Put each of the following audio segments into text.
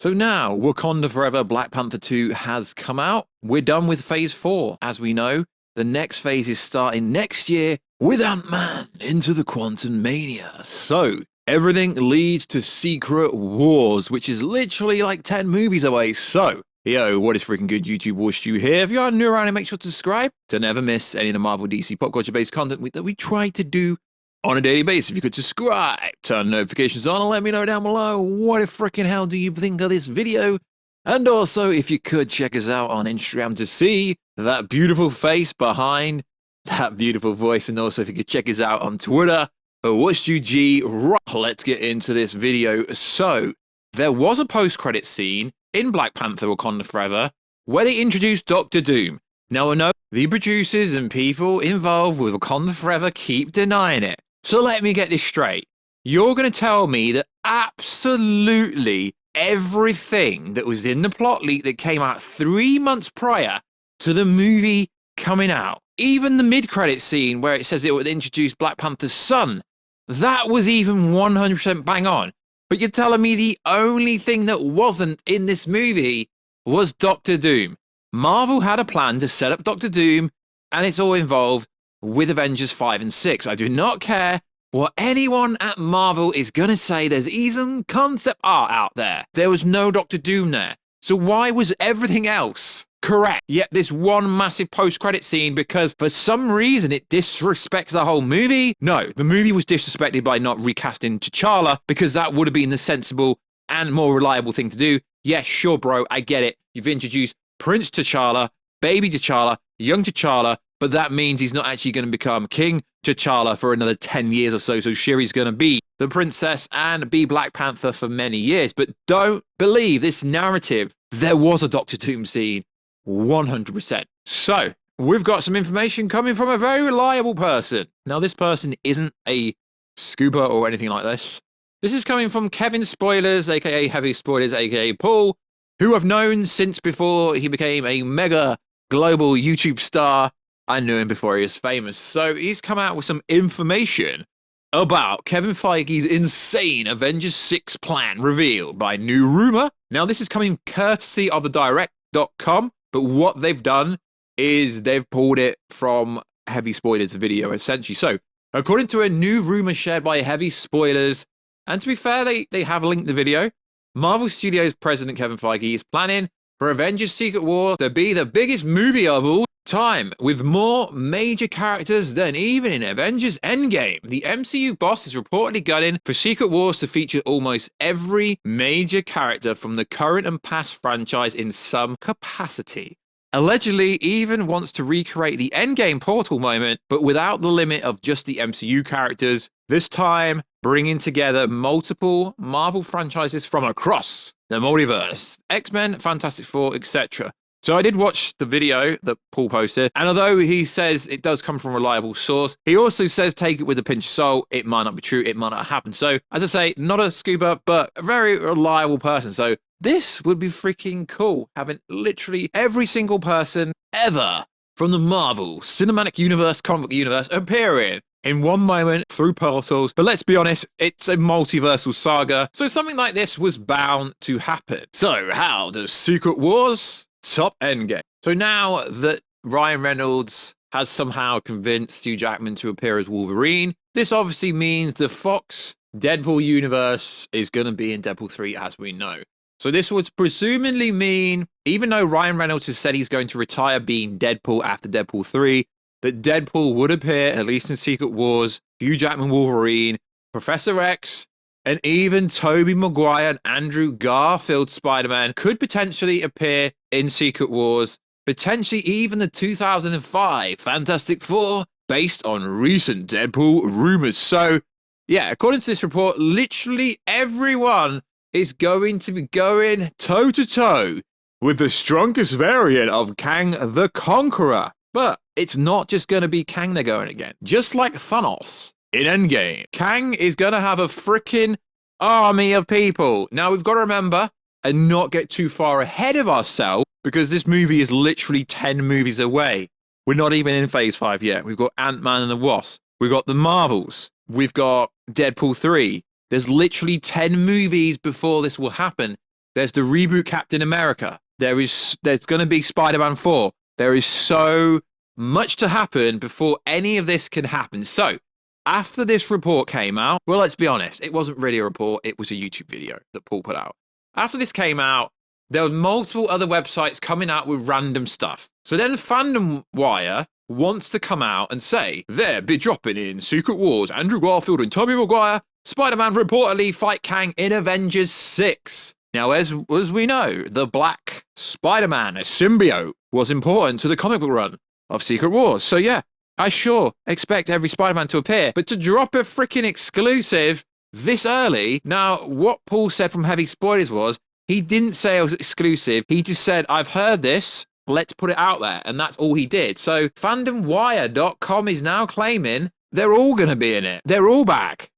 So now, Wakanda Forever Black Panther 2 has come out. We're done with Phase 4, as we know. The next phase is starting next year with Antman into the Quantum Mania. So, everything leads to Secret Wars, which is literally like 10 movies away. So, yo, what is freaking good, YouTube War Stew here? If you are new around, make sure to subscribe to never miss any of the Marvel DC pop culture based content that we try to do on a daily basis. If you could subscribe, turn notifications on, and let me know down below what the freaking hell do you think of this video. And also, if you could check us out on Instagram to see that beautiful face behind that beautiful voice. And also, if you could check us out on Twitter, What'sYouG. Right, let's get into this video. So, there was a post-credit scene in Black Panther Wakanda Forever where they introduced Dr. Doom. Now, I know the producers and people involved with Wakanda Forever keep denying it. So let me get this straight. You're going to tell me that absolutely everything that was in the plot leak that came out 3 months prior to the movie coming out, even the mid-credit scene where it says it would introduce Black Panther's son, that was even 100% bang on. But you're telling me the only thing that wasn't in this movie was Dr. Doom. Marvel had a plan to set up Dr. Doom, and it's all involved with Avengers 5 and 6. I do not care what anyone at Marvel is going to say. There's even concept art out there. There was no Dr. Doom there. So why was everything else correct? Yet this one massive post-credit scene, because for some reason it disrespects the whole movie. No, the movie was disrespected by not recasting T'Challa, because that would have been the sensible and more reliable thing to do. Yeah, sure, bro, I get it. You've introduced Prince T'Challa, Baby T'Challa, Young T'Challa, but that means he's not actually going to become King T'Challa for another 10 years or so. So Shuri's going to be the princess and be Black Panther for many years. But don't believe this narrative. There was a Dr. Doom scene, 100%. So we've got some information coming from a very reliable person. Now, this person isn't a scooper or anything like this. This is coming from Kevin Spoilers, aka Heavy Spoilers, aka Paul, who I've known since before he became a mega global YouTube star. I knew him before he was famous. So he's come out with some information about Kevin Feige's insane Avengers 6 plan revealed by New Rumor. Now, this is coming courtesy of the direct.com, but what they've done is they've pulled it from Heavy Spoilers video, essentially. So, according to a new rumor shared by Heavy Spoilers, and to be fair, they have linked the video, Marvel Studios president Kevin Feige is planning for Avengers Secret Wars to be the biggest movie of all time, with more major characters than even in Avengers Endgame. The MCU boss is reportedly gunning for Secret Wars to feature almost every major character from the current and past franchise in some capacity. Allegedly, even wants to recreate the Endgame portal moment, but without the limit of just the MCU characters, this time bringing together multiple Marvel franchises from across the multiverse, X-Men, Fantastic Four, etc. So I did watch the video that Paul posted, and although he says it does come from a reliable source, he also says take it with a pinch of salt. It might not be true, it might not happen. So, as I say, not a scooper, but a very reliable person. So this would be freaking cool, having literally every single person ever from the Marvel Cinematic Universe, comic universe appearing in one moment through portals. But let's be honest, it's a multiversal saga, so something like this was bound to happen. So how does Secret Wars top Endgame? So now that Ryan Reynolds has somehow convinced Hugh Jackman to appear as Wolverine, this obviously means the Fox Deadpool universe is going to be in Deadpool 3, as we know. So this would presumably mean, even though Ryan Reynolds has said he's going to retire being Deadpool after Deadpool 3, that Deadpool would appear, at least in Secret Wars, Hugh Jackman Wolverine, Professor X, and even Tobey Maguire and Andrew Garfield Spider-Man could potentially appear in Secret Wars, potentially even the 2005 Fantastic Four, based on recent Deadpool rumors. So, yeah, according to this report, literally everyone is going to be going toe-to-toe with the strongest variant of Kang the Conqueror. But it's not just going to be Kang they're going again. Just like Thanos in Endgame, Kang is going to have a freaking army of people. Now, we've got to remember and not get too far ahead of ourselves, because this movie is literally 10 movies away. We're not even in Phase 5 yet. We've got Ant-Man and the Wasp. We've got the Marvels. We've got Deadpool 3. There's literally 10 movies before this will happen. There's the reboot Captain America. There's going to be Spider-Man 4. There is so much to happen before any of this can happen. So, after this report came out, well, let's be honest, it wasn't really a report, it was a YouTube video that Paul put out. After this came out, there were multiple other websites coming out with random stuff. So then Fandom Wire wants to come out and say, they'll be dropping in Secret Wars, Andrew Garfield and Tobey Maguire, Spider-Man reportedly fight Kang in Avengers 6. Now, as we know, the Black Spider-Man, a symbiote, was important to the comic book run of Secret Wars. So yeah, I sure expect every Spider-Man to appear. But to drop a freaking exclusive this early, now what Paul said from Heavy Spoilers was, he didn't say it was exclusive. He just said, I've heard this, let's put it out there. And that's all he did. So fandomwire.com is now claiming they're all going to be in it. They're all back.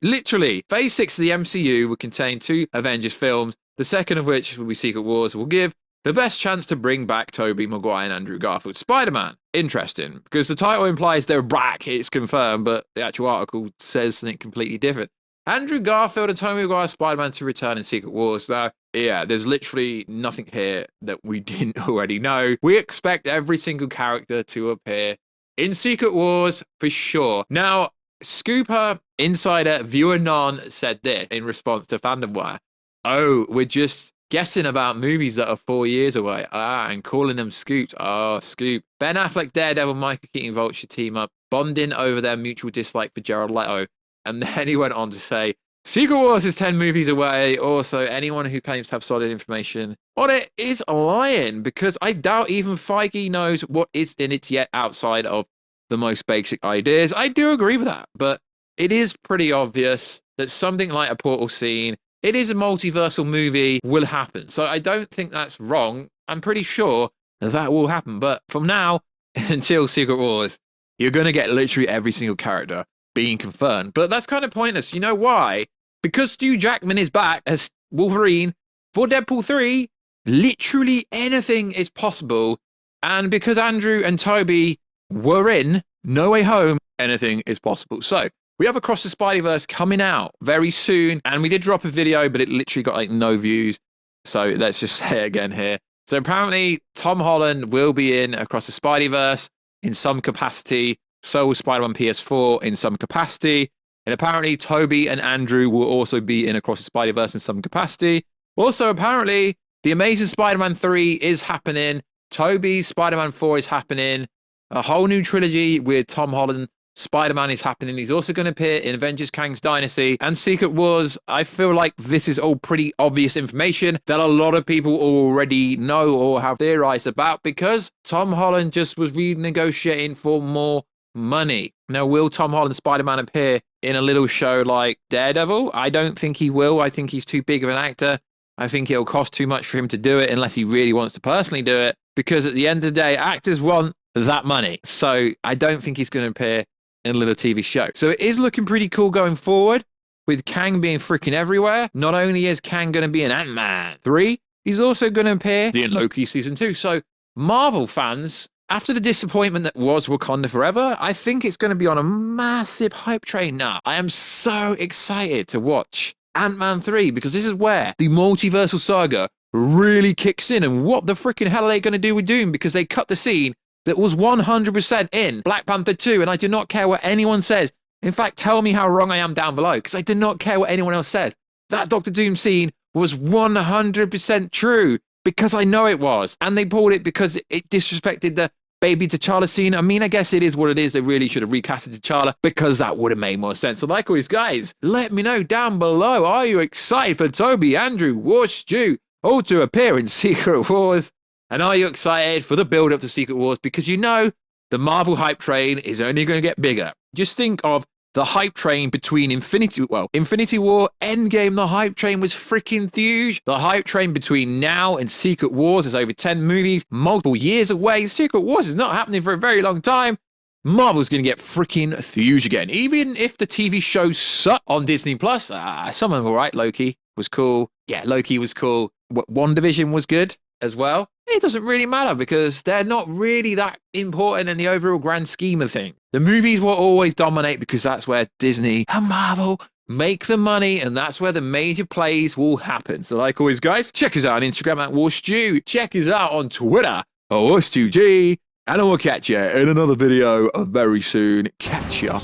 Literally. Phase 6 of the MCU will contain 2 Avengers films, the second of which will be Secret Wars, will give the best chance to bring back Tobey Maguire and Andrew Garfield Spider-Man. Interesting, because the title implies they're back, it's confirmed, but the actual article says something completely different. Andrew Garfield and Tobey Maguire Spider-Man to return in Secret Wars. Now, yeah, there's literally nothing here that we didn't already know. We expect every single character to appear in Secret Wars for sure. Now, Scooper, Insider, Viewer Non said this in response to Fandom Wire. Oh, we're just guessing about movies that are 4 years away. And calling them scoops. Oh, scoop. Ben Affleck, Daredevil, Michael Keaton, Vulture team up, bonding over their mutual dislike for Jared Leto. And then he went on to say, Secret Wars is 10 movies away. Also, anyone who claims to have solid information on it is lying, because I doubt even Feige knows what is in it yet outside of the most basic ideas. I do agree with that, but it is pretty obvious that something like a portal scene, it is a multiversal movie, will happen. So I don't think that's wrong. I'm pretty sure that will happen. But from now until Secret Wars, you're going to get literally every single character being confirmed. But that's kind of pointless. You know why? Because Stu Jackman is back as Wolverine for Deadpool 3, literally anything is possible. And because Andrew and Tobey were in No Way Home, anything is possible. So we have Across the SpideyVerse coming out very soon. And we did drop a video, but it literally got like no views. So let's just say it again here. So apparently Tom Holland will be in Across the SpideyVerse in some capacity. So will Spider-Man PS4 in some capacity. And apparently Tobey and Andrew will also be in Across the Spider-Verse in some capacity. Also, apparently, The Amazing Spider-Man 3 is happening. Tobey's Spider-Man 4 is happening. A whole new trilogy with Tom Holland. Spider-Man is happening. He's also going to appear in Avengers Kang's Dynasty and Secret Wars. I feel like this is all pretty obvious information that a lot of people already know or have theorized about, because Tom Holland just was renegotiating for more money. Now, will Tom Holland Spider-Man appear in a little show like Daredevil? I don't think he will. I think he's too big of an actor. I think it'll cost too much for him to do it unless he really wants to personally do it, because at the end of the day, actors want that money. So I don't think he's going to appear in a little TV show. So it is looking pretty cool going forward, with Kang being freaking everywhere. Not only is Kang going to be in Antman 3, he's also going to appear in Loki Season 2. So Marvel fans, after the disappointment that was Wakanda Forever, I think it's going to be on a massive hype train now. I am so excited to watch Ant-Man 3, because this is where the multiversal saga really kicks in. And what the freaking hell are they going to do with Doom? Because they cut the scene that was 100% in Black Panther 2, and I do not care what anyone says. In fact, tell me how wrong I am down below, because I do not care what anyone else says. That Doctor Doom scene was 100% true, because I know it was. And they pulled it because it disrespected the Baby T'Challa scene. I mean, I guess it is what it is. They really should have recasted T'Challa, because that would have made more sense. So like always, guys, let me know down below. Are you excited for Tobey, Andrew, War Stew all to appear in Secret Wars? And are you excited for the build-up to Secret Wars? Because you know the Marvel hype train is only going to get bigger. Just think of the hype train between Infinity War, Endgame. The hype train was freaking huge. The hype train between now and Secret Wars is over 10 movies, multiple years away. Secret Wars is not happening for a very long time. Marvel's going to get freaking huge again. Even if the TV shows suck on Disney+, some of them were right. Loki was cool. Yeah, Loki was cool. WandaVision was good as well. It doesn't really matter, because they're not really that important in the overall grand scheme of things. The movies will always dominate, because that's where Disney and Marvel make the money, and that's where the major plays will happen. So like always, guys, check us out on Instagram at WarStew. Check us out on Twitter at WarStewG. And I will catch you in another video very soon. Catch ya.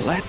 Let